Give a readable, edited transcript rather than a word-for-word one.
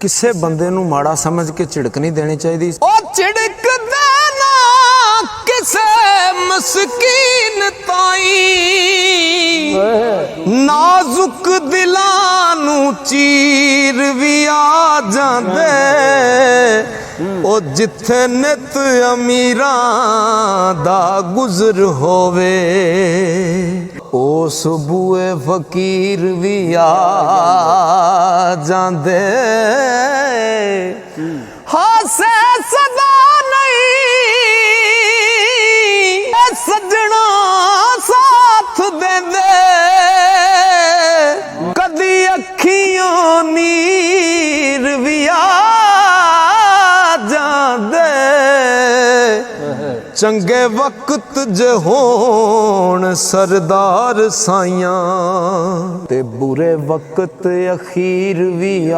ਕਿਸੇ ਬੰਦੇ ਨੂੰ ਮਾੜਾ ਸਮਝ ਕੇ ਝਿੜਕ ਨਹੀਂ ਦੇਣੀ ਚਾਹੀਦੀ। ਉਹ ਝਿੜਕਦਾ ਨਾ ਕਿਸੇ ਮਸਕੀਨ ਤਾਈ, ਨਾਜ਼ੁਕ ਦਿਲਾਂ ਨੂੰ ਚੀਰ ਵੀ ਆ ਜਾਂਦੇ। ਉਹ ਜਿੱਥੇ ਨਿਤ ਅਮੀਰਾਂ ਦਾ ਗੁਜ਼ਰ ਹੋਵੇ, ਉਸ ਬੂਏ ਫਕੀਰ ਵੀ ਆ ਜਾਂਦੇ। ਹਾਸੇ ਸਦਾ ਨਹੀਂ ਸੱਜਣਾ ਸਾਥ ਦੇਂਦੇ, ਕਦੀ ਅੱਖੀਆਂ ਨੀਰ ਵੀ ਆ ਜਾਂਦੇ। ਚੰਗੇ ਵਕਤ ਜੇ ਹੋਣ ਸਰਦਾਰ ਸਾਈਆਂ, ਤੇ ਬੁਰੇ ਵਕਤ ਅਖੀਰ ਵੀ ਆ